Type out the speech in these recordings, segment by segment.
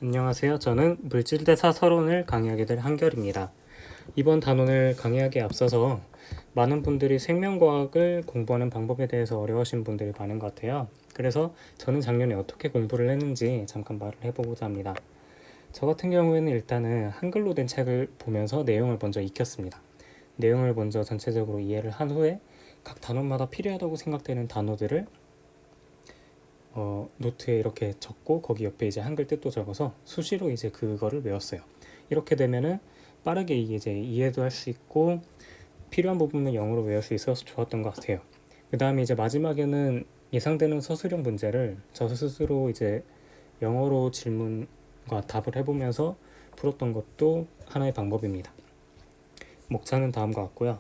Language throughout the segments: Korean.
안녕하세요. 저는 물질대사 서론을 강의하게 될 한결입니다. 이번 단원을 강의하기에 앞서서 많은 분들이 생명과학을 공부하는 방법에 대해서 어려워하시는 분들이 많은 것 같아요. 그래서 저는 작년에 어떻게 공부를 했는지 잠깐 말을 해보고자 합니다. 저 같은 경우에는 일단은 한글로 된 책을 보면서 내용을 먼저 익혔습니다. 내용을 먼저 전체적으로 이해를 한 후에 각 단원마다 필요하다고 생각되는 단어들을 노트에 이렇게 적고 거기 옆에 이제 한글 뜻도 적어서 수시로 이제 그거를 외웠어요. 이렇게 되면은 빠르게 이제 이해도 할 수 있고 필요한 부분은 영어로 외울 수 있어서 좋았던 것 같아요. 그 다음에 이제 마지막에는 예상되는 서술형 문제를 저 스스로 이제 영어로 질문과 답을 해보면서 풀었던 것도 하나의 방법입니다. 목차는 다음과 같고요.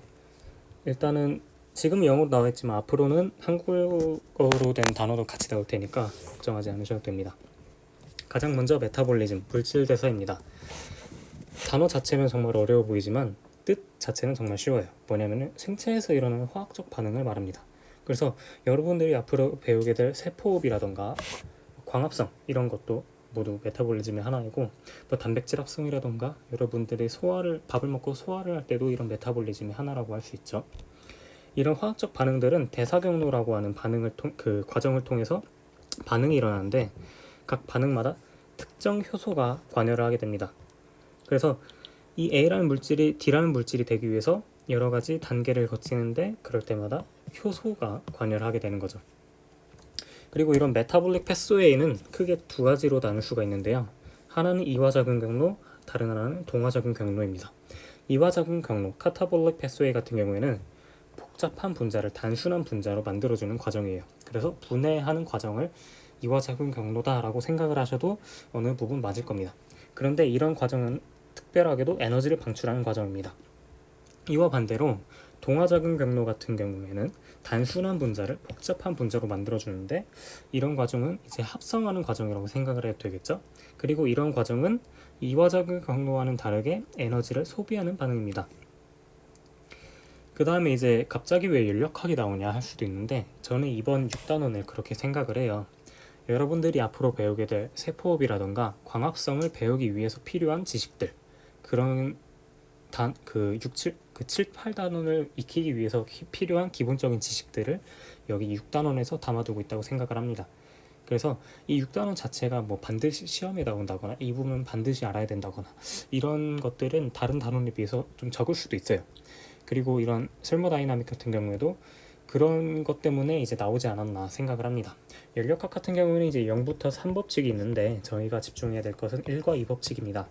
일단은 지금 영어로 나와 있지만 앞으로는 한국어로 된 단어도 같이 나올 테니까 걱정하지 않으셔도 됩니다. 가장 먼저 메타볼리즘, 물질 대사입니다. 단어 자체는 정말 어려워 보이지만 뜻 자체는 정말 쉬워요. 뭐냐면은 생체에서 일어나는 화학적 반응을 말합니다. 그래서 여러분들이 앞으로 배우게 될 세포호흡이라던가 광합성 이런 것도 모두 메타볼리즘의 하나이고, 뭐 단백질 합성이라던가 여러분들이 밥을 먹고 소화를 할 때도 이런 메타볼리즘의 하나라고 할 수 있죠. 이런 화학적 반응들은 대사경로라고 하는 그 과정을 통해서 반응이 일어나는데, 각 반응마다 특정 효소가 관여를 하게 됩니다. 그래서 이 A라는 물질이 D라는 물질이 되기 위해서 여러 가지 단계를 거치는데, 그럴 때마다 효소가 관여를 하게 되는 거죠. 그리고 이런 메타볼릭 패스웨이는 크게 두 가지로 나눌 수가 있는데요. 하나는 이화작용 경로, 다른 하나는 동화작용 경로입니다. 이화작용 경로, 카타볼릭 패스웨이 같은 경우에는 복잡한 분자를 단순한 분자로 만들어주는 과정이에요. 그래서 분해하는 과정을 이화작용 경로다라고 생각을 하셔도 어느 부분 맞을 겁니다. 그런데 이런 과정은 특별하게도 에너지를 방출하는 과정입니다. 이와 반대로 동화작용 경로 같은 경우에는 단순한 분자를 복잡한 분자로 만들어주는데, 이런 과정은 이제 합성하는 과정이라고 생각을 해도 되겠죠. 그리고 이런 과정은 이화작용 경로와는 다르게 에너지를 소비하는 반응입니다. 그 다음에 이제 갑자기 왜 연력학이 나오냐 할 수도 있는데, 저는 이번 6단원을 그렇게 생각을 해요. 여러분들이 앞으로 배우게 될 세포호흡이라던가 광합성을 배우기 위해서 필요한 지식들, 그런 그 7, 8단원을 익히기 위해서 필요한 기본적인 지식들을 여기 6단원에서 담아두고 있다고 생각을 합니다. 그래서 이 6단원 자체가 뭐 반드시 시험에 나온다거나 이 부분 반드시 알아야 된다거나 이런 것들은 다른 단원에 비해서 좀 적을 수도 있어요. 그리고 이런 설모다이나믹 같은 경우에도 그런 것 때문에 이제 나오지 않았나 생각을 합니다. 연력학 같은 경우는 이제 0부터 3법칙이 있는데, 저희가 집중해야 될 것은 1과 2법칙입니다.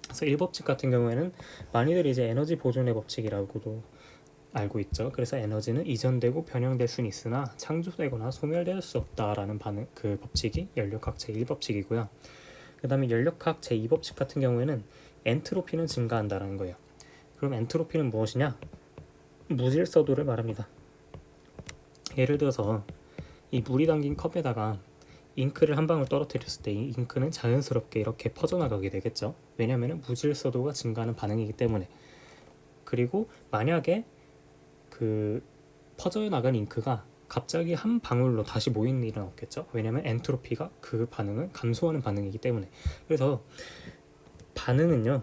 그래서 1법칙 같은 경우에는 많이들 이제 에너지 보존의 법칙이라고도 알고 있죠. 그래서 에너지는 이전되고 변형될 수는 있으나 창조되거나 소멸될 수 없다라는 그 법칙이 연력학 제1법칙이고요. 그 다음에 연력학 제2법칙 같은 경우에는 엔트로피는 증가한다라는 거예요. 그럼 엔트로피는 무엇이냐? 무질서도를 말합니다. 예를 들어서 이 물이 담긴 컵에다가 잉크를 한 방울 떨어뜨렸을 때 이 잉크는 자연스럽게 이렇게 퍼져나가게 되겠죠. 왜냐하면 무질서도가 증가하는 반응이기 때문에. 그리고 만약에 그 퍼져나간 잉크가 갑자기 한 방울로 다시 모이는 일은 없겠죠. 왜냐하면 엔트로피가 그 반응을 감소하는 반응이기 때문에. 그래서 반응은요,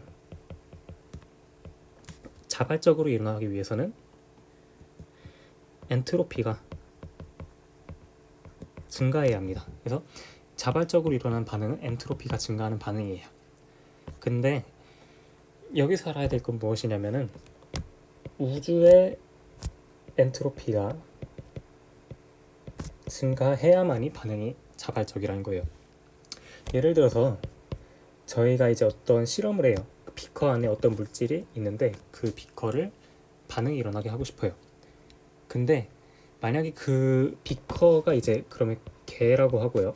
자발적으로 일어나기 위해서는 엔트로피가 증가해야 합니다. 그래서 자발적으로 일어나는 반응은 엔트로피가 증가하는 반응이에요. 근데 여기서 알아야 될 건 무엇이냐면은 우주의 엔트로피가 증가해야만이 반응이 자발적이라는 거예요. 예를 들어서 저희가 이제 어떤 실험을 해요. 비커 안에 어떤 물질이 있는데 그 비커를 반응이 일어나게 하고 싶어요. 근데 만약에 그 비커가 이제 그러면 개라고 하고요.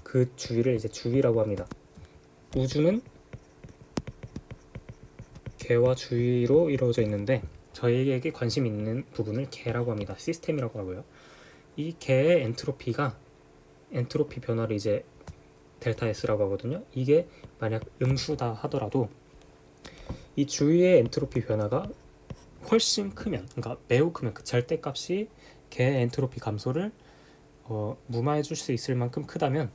그 주위를 이제 주위라고 합니다. 우주는 개와 주위로 이루어져 있는데 저희에게 관심 있는 부분을 개라고 합니다. 시스템이라고 하고요. 이 개의 엔트로피 변화를 이제 델타 S라고 하거든요. 이게 만약 음수다 하더라도 이 주위의 엔트로피 변화가 훨씬 크면, 그러니까 매우 크면, 그 절대값이 개의 엔트로피 감소를 무마해 줄 수 있을 만큼 크다면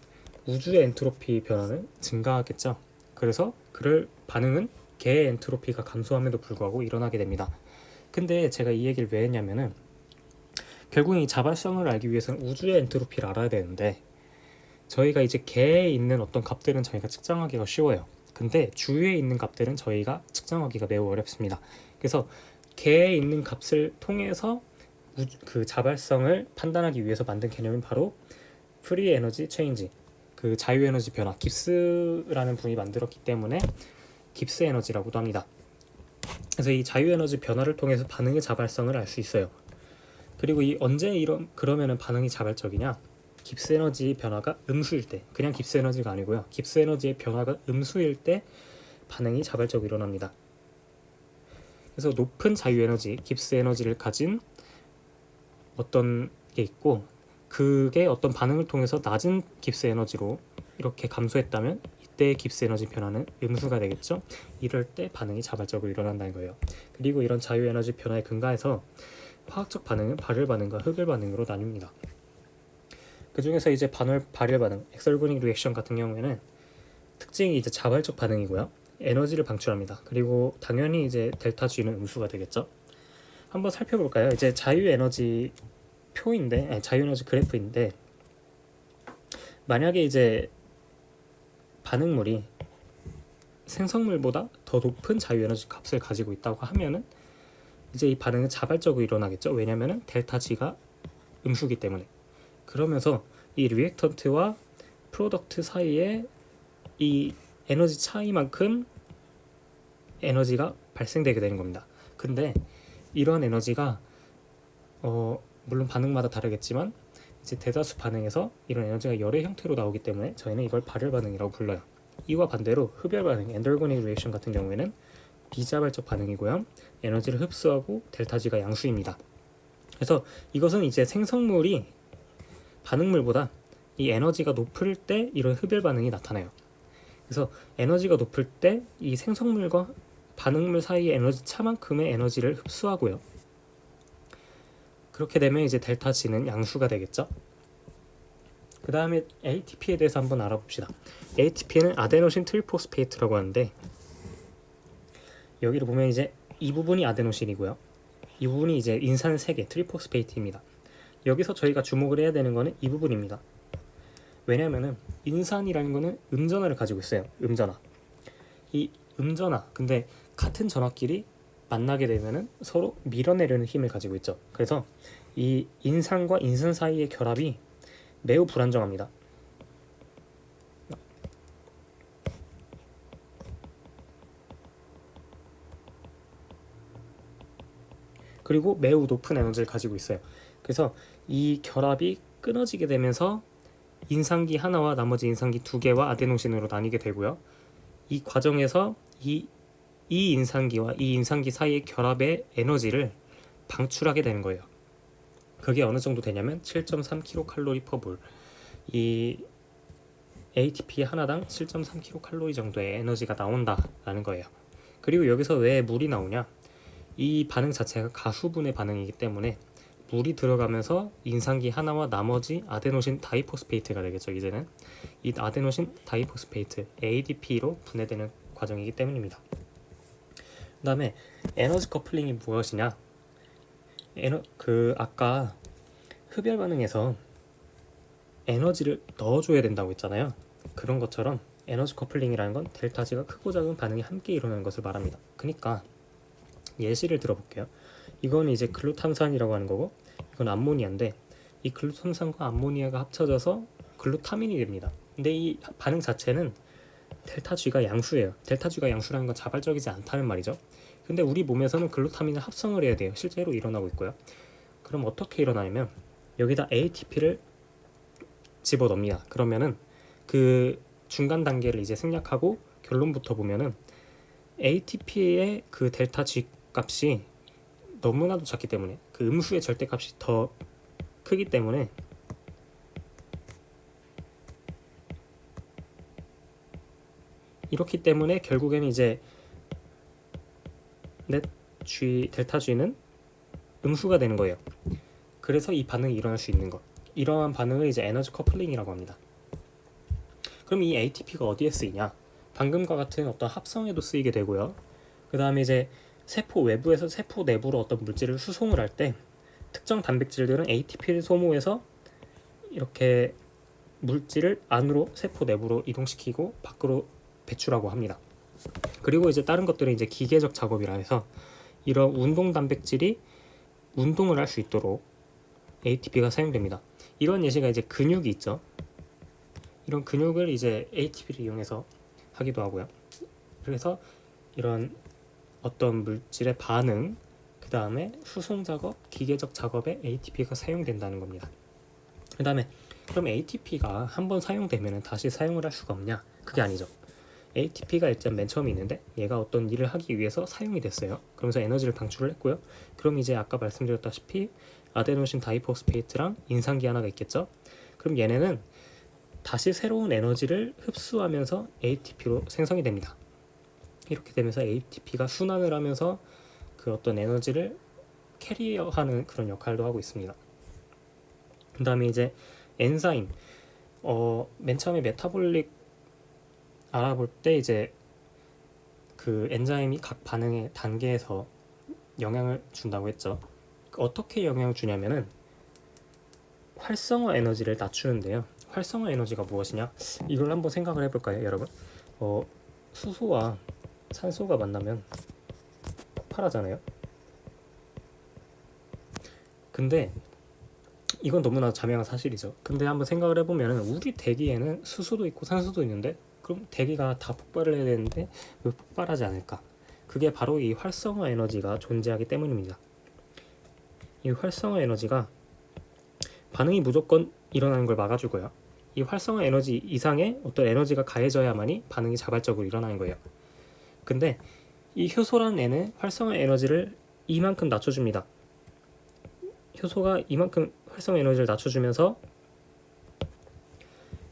우주의 엔트로피 변화는 증가하겠죠. 그래서 그럴 반응은 개의 엔트로피가 감소함에도 불구하고 일어나게 됩니다. 근데 제가 이 얘기를 왜 했냐면은 결국 이 자발성을 알기 위해서는 우주의 엔트로피를 알아야 되는데 저희가 이제 개에 있는 어떤 값들은 저희가 측정하기가 쉬워요. 근데 주위에 있는 값들은 저희가 측정하기가 매우 어렵습니다. 그래서 개에 있는 값을 통해서 그 자발성을 판단하기 위해서 만든 개념이 바로 프리 에너지 체인지, 그 자유 에너지 변화, 깁스라는 분이 만들었기 때문에 깁스 에너지라고도 합니다. 그래서 이 자유 에너지 변화를 통해서 반응의 자발성을 알 수 있어요. 그리고 이 언제 그러면은 반응이 자발적이냐? 깁스 에너지 변화가 음수일 때, 그냥 깁스 에너지가 아니고요. 깁스 에너지의 변화가 음수일 때 반응이 자발적으로 일어납니다. 그래서 높은 자유 에너지, 깁스 에너지를 가진 어떤 게 있고 그게 어떤 반응을 통해서 낮은 깁스 에너지로 이렇게 감소했다면 이때의 깁스 에너지 변화는 음수가 되겠죠. 이럴 때 반응이 자발적으로 일어난다는 거예요. 그리고 이런 자유 에너지 변화에 근거해서 화학적 반응은 발열 반응과 흡열 반응으로 나뉩니다. 그 중에서 이제 발열 반응, 엑설고닉 리액션 같은 경우에는 특징이 이제 자발적 반응이고요. 에너지를 방출합니다. 그리고 당연히 이제 델타 G는 음수가 되겠죠. 한번 살펴볼까요? 이제 자유 에너지 표인데, 아니, 자유 에너지 그래프인데 만약에 이제 반응물이 생성물보다 더 높은 자유 에너지 값을 가지고 있다고 하면은 이제 이 반응은 자발적으로 일어나겠죠. 왜냐면은 델타 G가 음수기 때문에. 그러면서 이 리액턴트와 프로덕트 사이에 이 에너지 차이만큼 에너지가 발생되게 되는 겁니다. 근데 이런 에너지가 물론 반응마다 다르겠지만 이제 대다수 반응에서 이런 에너지가 열의 형태로 나오기 때문에 저희는 이걸 발열 반응이라고 불러요. 이와 반대로 흡열 반응, 엔더고닉 리액션 같은 경우에는 비자발적 반응이고요. 에너지를 흡수하고 델타 G가 양수입니다. 그래서 이것은 이제 생성물이 반응물보다 이 에너지가 높을 때 이런 흡열 반응이 나타나요. 그래서 에너지가 높을 때 이 생성물과 반응물 사이의 에너지 차만큼의 에너지를 흡수하고요. 그렇게 되면 이제 델타 G는 양수가 되겠죠. 그 다음에 ATP에 대해서 한번 알아봅시다. ATP는 아데노신 트리포스페이트라고 하는데 여기를 보면 이제 이 부분이 아데노신이고요. 이 부분이 이제 인산 3개 트리포스페이트입니다. 여기서 저희가 주목을 해야 되는 거는 이 부분입니다. 왜냐면은 인산이라는 거는 음전하를 가지고 있어요. 음전하. 이 음전하, 근데 같은 전하끼리 만나게 되면은 서로 밀어내려는 힘을 가지고 있죠. 그래서 이 인산과 인산 사이의 결합이 매우 불안정합니다. 그리고 매우 높은 에너지를 가지고 있어요. 그래서 이 결합이 끊어지게 되면서 인산기 하나와 나머지 인산기 2개와 아데노신으로 나뉘게 되고요. 이 과정에서 이 인산기와 이 인산기 사이의 결합의 에너지를 방출하게 되는 거예요. 그게 어느 정도 되냐면 7.3kcal/몰. 이 ATP 하나당 7.3kcal 정도의 에너지가 나온다라는 거예요. 그리고 여기서 왜 물이 나오냐? 이 반응 자체가 가수분해 반응이기 때문에 물이 들어가면서 인산기 하나와 나머지 아데노신 다이포스페이트가 되겠죠. 이제는 이 아데노신 다이포스페이트 ADP로 분해되는 과정이기 때문입니다. 그 다음에 에너지 커플링이 무엇이냐? 아까 흡열 반응에서 에너지를 넣어줘야 된다고 했잖아요. 그런 것처럼 에너지 커플링이라는 건 델타 G가 크고 작은 반응이 함께 일어나는 것을 말합니다. 그러니까 예시를 들어볼게요. 이건 이제 글루탐산이라고 하는 거고 이건 암모니아인데 이 글루탐산과 암모니아가 합쳐져서 글루타민이 됩니다. 근데 이 반응 자체는 델타 G가 양수예요. 델타 G가 양수라는 건 자발적이지 않다는 말이죠. 근데 우리 몸에서는 글루타민을 합성을 해야 돼요. 실제로 일어나고 있고요. 그럼 어떻게 일어나냐면 여기다 ATP를 집어넣습니다. 그러면은 그 중간 단계를 이제 생략하고 결론부터 보면은 ATP의 그 델타 G 값이 너무나도 작기 때문에 그 음수의 절대값이 더 크기 때문에 이렇기 때문에 결국에는 이제 델타 G는 음수가 되는 거예요. 그래서 이 반응이 일어날 수 있는 것. 이러한 반응을 이제 에너지 커플링이라고 합니다. 그럼 이 ATP가 어디에 쓰이냐? 방금과 같은 어떤 합성에도 쓰이게 되고요. 그 다음에 이제 세포 외부에서 세포 내부로 어떤 물질을 수송을 할 때 특정 단백질들은 ATP를 소모해서 이렇게 물질을 안으로 세포 내부로 이동시키고 밖으로 배출하고 합니다. 그리고 이제 다른 것들은 이제 기계적 작업이라 해서 이런 운동 단백질이 운동을 할 수 있도록 ATP가 사용됩니다. 이런 예시가 이제 근육이 있죠. 이런 근육을 이제 ATP를 이용해서 하기도 하고요. 그래서 이런 어떤 물질의 반응, 그 다음에 수송 작업, 기계적 작업에 ATP가 사용된다는 겁니다. 그 다음에 그럼 ATP가 한번 사용되면 다시 사용을 할 수가 없냐? 그게 아니죠. ATP가 일단 맨 처음에 있는데 얘가 어떤 일을 하기 위해서 사용이 됐어요. 그러면서 에너지를 방출을 했고요. 그럼 이제 아까 말씀드렸다시피 아데노신 다이포스페이트랑 인산기 하나가 있겠죠. 그럼 얘네는 다시 새로운 에너지를 흡수하면서 ATP로 생성이 됩니다. 이렇게 되면서 ATP가 순환을 하면서 그 어떤 에너지를 캐리어하는 그런 역할도 하고 있습니다. 그 다음에 이제 엔자임, 맨 처음에 메타볼릭 알아볼 때 이제 그 엔자임이 각 반응의 단계에서 영향을 준다고 했죠. 어떻게 영향을 주냐면은 활성화 에너지를 낮추는데요. 활성화 에너지가 무엇이냐? 이걸 한번 생각을 해볼까요, 여러분? 수소와 산소가 만나면 폭발하잖아요. 근데 이건 너무나 자명한 사실이죠. 근데 한번 생각을 해보면 우리 대기에는 수소도 있고 산소도 있는데 그럼 대기가 다 폭발을 해야 되는데 왜 폭발하지 않을까? 그게 바로 이 활성화 에너지가 존재하기 때문입니다. 이 활성화 에너지가 반응이 무조건 일어나는 걸 막아주고요. 이 활성화 에너지 이상의 어떤 에너지가 가해져야만이 반응이 자발적으로 일어나는 거예요. 근데 이 효소라는 애는 활성화 에너지를 이만큼 낮춰줍니다. 효소가 이만큼 활성화 에너지를 낮춰주면서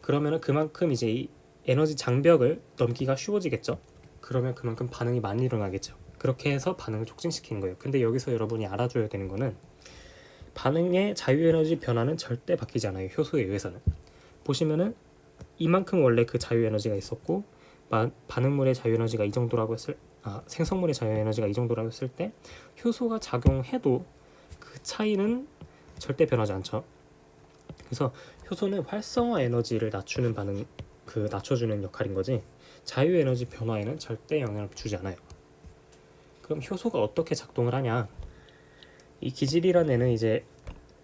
그러면은 그만큼 이제 이 에너지 장벽을 넘기가 쉬워지겠죠. 그러면 그만큼 반응이 많이 일어나겠죠. 그렇게 해서 반응을 촉진시키는 거예요. 근데 여기서 여러분이 알아줘야 되는 거는 반응의 자유에너지 변화는 절대 바뀌지 않아요. 효소에 의해서는. 보시면은 이만큼 원래 그 자유에너지가 있었고 반응물의 자유에너지가 이 정도라고 생성물의 자유에너지가 이 정도라고 했을 때 효소가 작용해도 그 차이는 절대 변하지 않죠. 그래서 효소는 활성화 에너지를 낮추는 낮춰주는 역할인 거지 자유에너지 변화에는 절대 영향을 주지 않아요. 그럼 효소가 어떻게 작동을 하냐? 이 기질이라는 애는 이제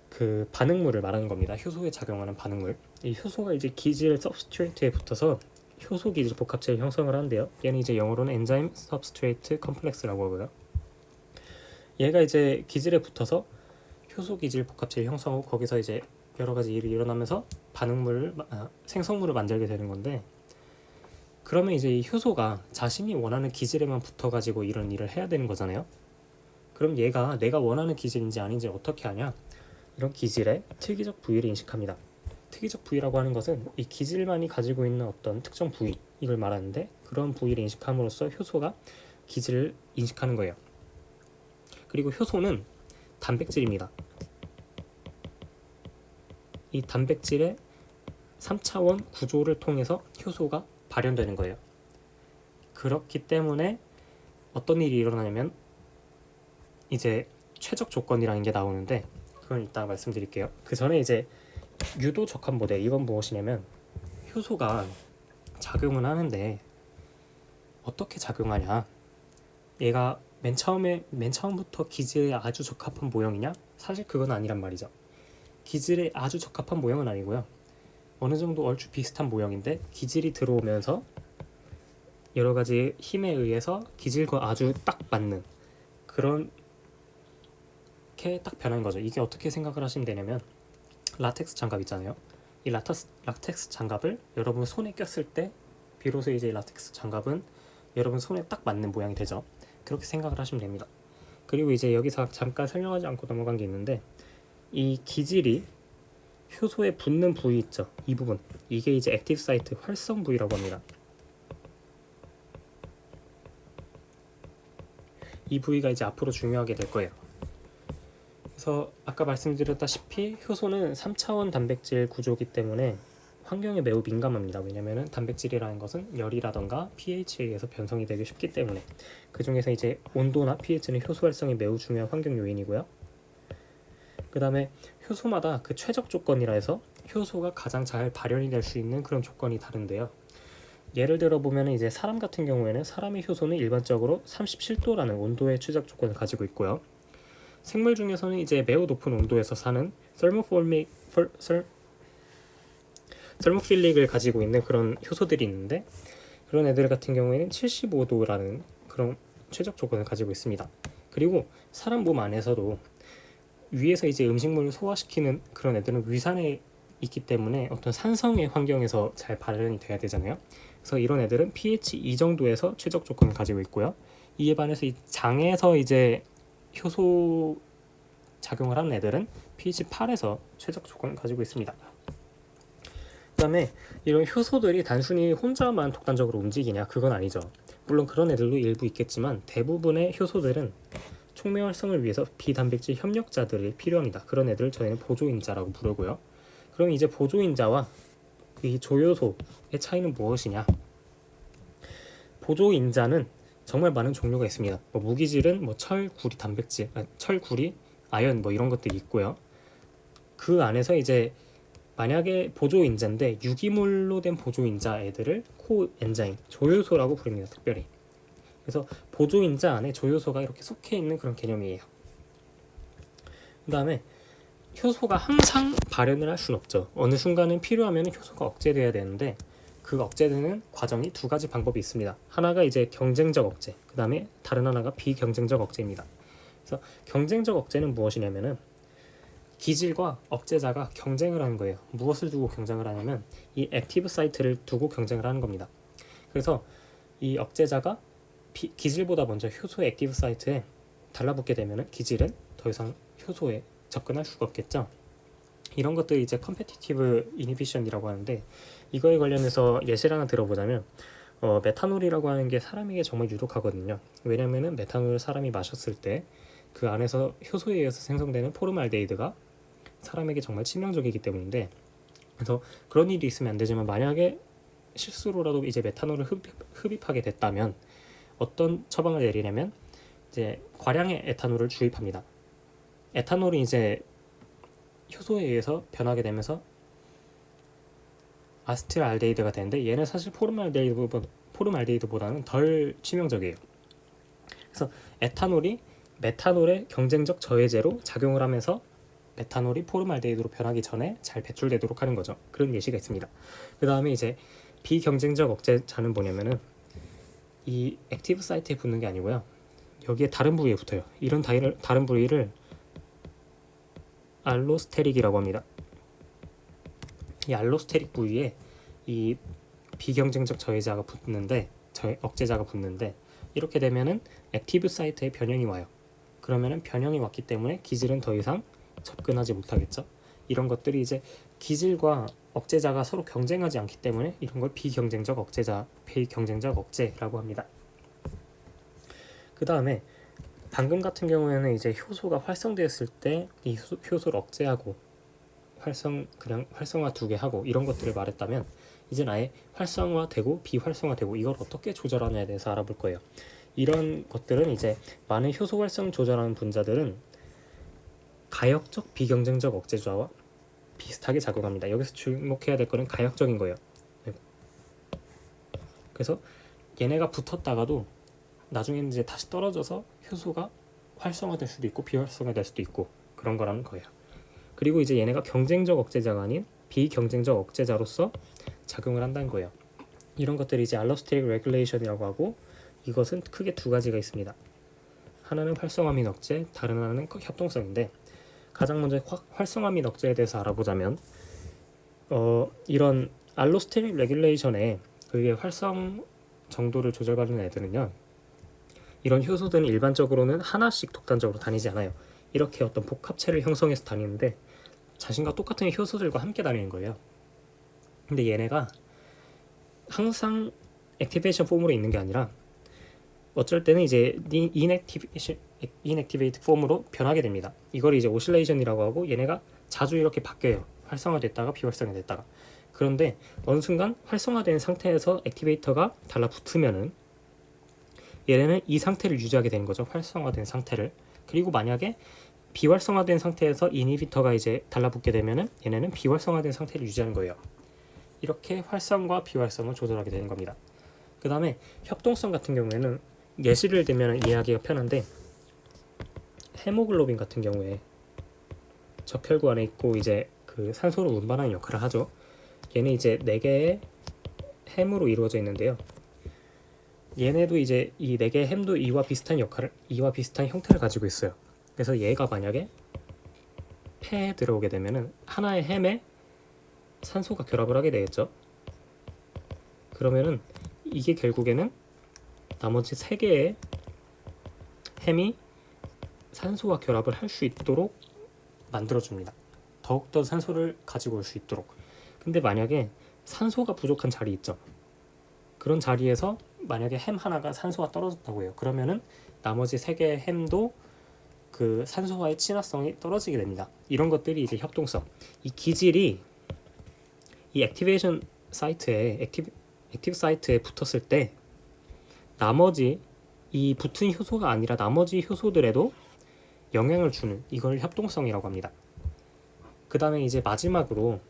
그 반응물을 말하는 겁니다. 효소에 작용하는 반응물. 이 효소가 이제 기질 서브스트레이트에 붙어서 효소 기질 복합체를 형성을 하는데요. 얘는 이제 영어로는 엔자임 서브스트레이트 컴플렉스라고 하고요. 얘가 이제 기질에 붙어서 효소 기질 복합체를 형성하고 거기서 이제 여러 가지 일이 일어나면서 생성물을 만들게 되는 건데 그러면 이제 이 효소가 자신이 원하는 기질에만 붙어가지고 이런 일을 해야 되는 거잖아요. 그럼 얘가 내가 원하는 기질인지 아닌지 어떻게 하냐? 이런 기질의 특이적 부위를 인식합니다. 특이적 부위라고 하는 것은 이 기질만이 가지고 있는 어떤 특정 부위 이걸 말하는데 그런 부위를 인식함으로써 효소가 기질을 인식하는 거예요. 그리고 효소는 단백질입니다. 이 단백질의 3차원 구조를 통해서 효소가 발현되는 거예요. 그렇기 때문에 어떤 일이 일어나냐면 이제 최적 조건이라는 게 나오는데 그건 이따 말씀드릴게요. 그 전에 이제 유도 적합 모델 이건 무엇이냐면 효소가 작용을 하는데 어떻게 작용하냐? 얘가 맨 처음부터 기질에 아주 적합한 모형이냐? 사실 그건 아니란 말이죠. 기질에 아주 적합한 모형은 아니고요. 어느 정도 얼추 비슷한 모형인데 기질이 들어오면서 여러 가지 힘에 의해서 기질과 아주 딱 맞는 그런 게 딱 변한 거죠. 이게 어떻게 생각을 하시면 되냐면 라텍스 장갑 있잖아요. 이 라텍스 장갑을 여러분 손에 꼈을 때 비로소 이제 라텍스 장갑은 여러분 손에 딱 맞는 모양이 되죠. 그렇게 생각을 하시면 됩니다. 그리고 이제 여기서 잠깐 설명하지 않고 넘어간 게 있는데 이 기질이 효소에 붙는 부위 있죠. 이 부분 이게 이제 액티브 사이트 활성 부위라고 합니다. 이 부위가 이제 앞으로 중요하게 될 거예요. 그래서 아까 말씀드렸다시피 효소는 3차원 단백질 구조이기 때문에 환경에 매우 민감합니다. 왜냐면은 단백질이라는 것은 열이라던가 pH에 의해서 변성이 되기 쉽기 때문에. 그 중에서 이제 온도나 pH는 효소 활성이 매우 중요한 환경 요인이고요. 그 다음에 효소마다 그 최적 조건이라 해서 효소가 가장 잘 발현이 될 수 있는 그런 조건이 다른데요. 예를 들어 보면 이제 사람 같은 경우에는 사람의 효소는 일반적으로 37도라는 온도의 최적 조건을 가지고 있고요. 생물 중에서는 이제 매우 높은 온도에서 사는 설모필릭을 가지고 있는 그런 효소들이 있는데, 그런 애들 같은 경우에는 75도라는 그런 최적 조건을 가지고 있습니다. 그리고 사람 몸 안에서도 위에서 이제 음식물을 소화시키는 그런 애들은 위산에 있기 때문에 어떤 산성의 환경에서 잘 발현이 돼야 되잖아요. 그래서 이런 애들은 pH 2 정도에서 최적 조건을 가지고 있고요. 이에 반해서 이 장에서 이제 효소 작용을 하는 애들은 pH 8에서 최적 조건을 가지고 있습니다. 그 다음에 이런 효소들이 단순히 혼자만 독단적으로 움직이냐, 그건 아니죠. 물론 그런 애들도 일부 있겠지만 대부분의 효소들은 촉매 활성을 위해서 비단백질 협력자들이 필요합니다. 그런 애들을 저희는 보조인자라고 부르고요. 그럼 이제 보조인자와 이 조효소의 차이는 무엇이냐? 보조인자는 정말 많은 종류가 있습니다. 무기질은 철, 구리, 단백질, 철, 구리, 아연 이런 것들이 있고요. 그 안에서 이제 만약에 보조인자인데 유기물로 된 보조인자 애들을 코엔자임, 조효소라고 부릅니다. 특별히. 그래서 보조인자 안에 조효소가 이렇게 속해 있는 그런 개념이에요. 그 다음에 효소가 항상 발현을 할 수는 없죠. 어느 순간은 필요하면 효소가 억제돼야 되는데, 그 억제되는 과정이 두 가지 방법이 있습니다. 하나가 이제 경쟁적 억제, 그 다음에 다른 하나가 비경쟁적 억제입니다. 그래서 경쟁적 억제는 무엇이냐면은 기질과 억제자가 경쟁을 하는 거예요. 무엇을 두고 경쟁을 하냐면 이 액티브 사이트를 두고 경쟁을 하는 겁니다. 그래서 이 억제자가 기질보다 먼저 효소의 액티브 사이트에 달라붙게 되면 기질은 더 이상 효소에 접근할 수가 없겠죠. 이런 것들이 이제 컴페티티브 이니비션이라고 하는데, 이거에 관련해서 예시를 하나 들어보자면 메탄올이라고 하는 게 사람에게 정말 유독하거든요. 왜냐면은 메탄올을 사람이 마셨을 때 그 안에서 효소에 의해서 생성되는 포름알데히드가 사람에게 정말 치명적이기 때문인데, 그래서 그런 일이 있으면 안 되지만 만약에 실수로라도 이제 메탄올을 흡입하게 됐다면 어떤 처방을 내리냐면 이제 과량의 에탄올을 주입합니다. 에탄올이 이제 효소에 의해서 변하게 되면서 아세틸알데히드가 되는데, 얘는 사실 포름알데히드보다는 덜 치명적이에요. 그래서 에탄올이 메탄올의 경쟁적 저해제로 작용을 하면서 메탄올이 포름알데히드로 변하기 전에 잘 배출되도록 하는 거죠. 그런 예시가 있습니다. 그 다음에 이제 비경쟁적 억제자는 뭐냐면은 이 액티브 사이트에 붙는 게 아니고요. 여기에 다른 부위에 붙어요. 이런 다른 부위를 알로스테릭이라고 합니다. 이 알로스테릭 부위에 이 비경쟁적 저해자가 붙는데, 억제자가 붙는데, 이렇게 되면은 액티브 사이트에 변형이 와요. 그러면은 변형이 왔기 때문에 기질은 더 이상 접근하지 못하겠죠. 이런 것들이 이제 기질과 억제자가 서로 경쟁하지 않기 때문에 이런 걸 비경쟁적 억제라고 합니다. 그 다음에 방금 같은 경우에는 이제 효소가 활성되었을 때 이 효소를 억제하고 그냥 활성화 2개 하고 이런 것들을 말했다면, 이제는 아예 활성화되고 비활성화되고 이걸 어떻게 조절하냐에 대해서 알아볼 거예요. 이런 것들은 이제 많은 효소 활성 조절하는 분자들은 가역적 비경쟁적 억제자와 비슷하게 작용합니다. 여기서 주목해야 될 거는 가역적인 거예요. 그래서 얘네가 붙었다가도 나중에는 이제 다시 떨어져서 효소가 활성화될 수도 있고 비활성화될 수도 있고 그런 거라는 거예요. 그리고 이제 얘네가 경쟁적 억제자가 아닌 비경쟁적 억제자로서 작용을 한다는 거예요. 이런 것들이 이제 알로스테릭 레귤레이션이라고 하고, 이것은 크게 두 가지가 있습니다. 하나는 활성화 및 억제, 다른 하나는 협동성인데, 가장 먼저 활성화 및 억제에 대해서 알아보자면 이런 알로스테릭 레귤레이션에 그게 활성 정도를 조절받는 애들은요, 이런 효소들은 일반적으로는 하나씩 독단적으로 다니지 않아요. 이렇게 어떤 복합체를 형성해서 다니는데 자신과 똑같은 효소들과 함께 다니는 거예요. 근데 얘네가 항상 액티베이션 폼으로 있는 게 아니라 어쩔 때는 이제 인액티베이트 폼으로 변하게 됩니다. 이걸 이제 오실레이션이라고 하고, 얘네가 자주 이렇게 바뀌어요. 활성화됐다가 비활성화됐다가. 그런데 어느 순간 활성화된 상태에서 액티베이터가 달라붙으면은 얘네는 이 상태를 유지하게 되는 거죠. 활성화된 상태를. 그리고 만약에 비활성화된 상태에서 이니비터가 이제 달라붙게 되면은 얘네는 비활성화된 상태를 유지하는 거예요. 이렇게 활성과 비활성을 조절하게 되는 겁니다. 그 다음에 협동성 같은 경우에는 예시를 들면 이해하기가 편한데, 헤모글로빈 같은 경우에 적혈구 안에 있고 이제 그 산소를 운반하는 역할을 하죠. 얘는 이제 4개의 햄으로 이루어져 있는데요. 얘네도 이제 이 4개의 햄도 이와 비슷한 형태를 가지고 있어요. 그래서 얘가 만약에 폐에 들어오게 되면은 하나의 햄에 산소가 결합을 하게 되겠죠. 그러면은 이게 결국에는 나머지 3개의 햄이 산소와 결합을 할 수 있도록 만들어줍니다. 더욱더 산소를 가지고 올 수 있도록. 근데 만약에 산소가 부족한 자리 있죠. 그런 자리에서 만약에 햄 하나가 산소가 떨어졌다고 해요. 그러면은 나머지 3개의 햄도 그 산소와의 친화성이 떨어지게 됩니다. 이런 것들이 이제 협동성. 이 기질이 이 액티베이션 사이트에 액티브 사이트에 붙었을 때 나머지 이 붙은 효소가 아니라 나머지 효소들에도 영향을 주는, 이걸 협동성이라고 합니다. 그 다음에 이제 마지막으로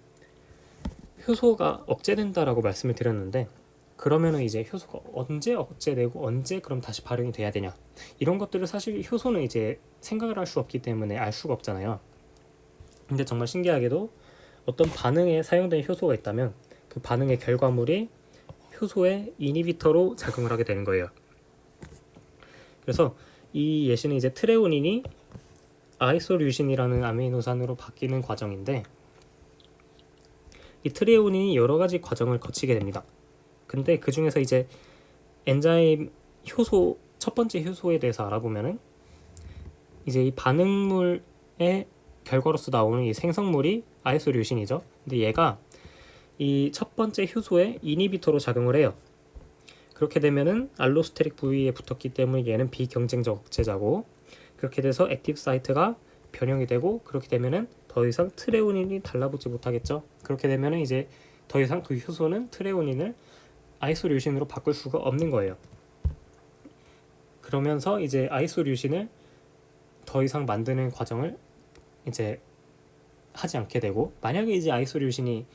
효소가 억제된다라고 말씀을 드렸는데, 그러면은 이제 효소가 언제 억제되고 언제 그럼 다시 발현이 돼야 되냐, 이런 것들을 사실 효소는 이제 생각을 할 수 없기 때문에 알 수가 없잖아요. 근데 정말 신기하게도 어떤 반응에 사용된 효소가 있다면 그 반응의 결과물이 효소의 이니비터로 작용을 하게 되는 거예요. 그래서 이 예시는 이제 트레오닌이 아이소류신이라는 아미노산으로 바뀌는 과정인데, 이 트레오닌이 여러 가지 과정을 거치게 됩니다. 근데 그 중에서 이제 엔자임 효소, 첫 번째 효소에 대해서 알아보면은 이제 이 반응물의 결과로서 나오는 이 생성물이 아이소류신이죠. 근데 얘가 이 첫 번째 효소의 이니비터로 작용을 해요. 그렇게 되면은 알로스테릭 부위에 붙었기 때문에 얘는 비경쟁적 억제자고, 그렇게 돼서 액티브 사이트가 변형이 되고, 그렇게 되면은 더 이상 트레오닌이 달라붙지 못하겠죠. 그렇게 되면은 이제 더 이상 그 효소는 트레오닌을 아이소류신으로 바꿀 수가 없는 거예요. 그러면서 이제 아이소류신을 더 이상 만드는 과정을 이제 하지 않게 되고, 만약에 이제 아이소류신이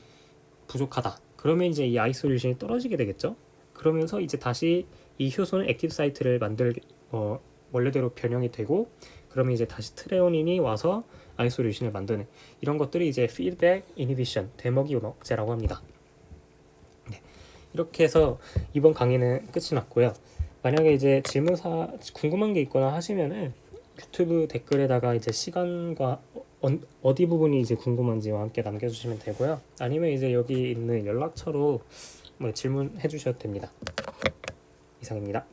부족하다 그러면 이제 이 아이소류신이 떨어지게 되겠죠. 그러면서 이제 다시 이 효소는 액티브 사이트를 원래대로 변형이 되고, 그러면 이제 다시 트레오닌이 와서 아이소류신을 만드는, 이런 것들이 이제 피드백 이니비션, 되먹이 억제라고 합니다. 네. 이렇게 해서 이번 강의는 끝이 났고요. 만약에 이제 질문사 궁금한 게 있거나 하시면은 유튜브 댓글에다가 이제 시간과 어디 부분이 이제 궁금한지와 함께 남겨주시면 되고요. 아니면 이제 여기 있는 연락처로 질문해 주셔도 됩니다. 이상입니다.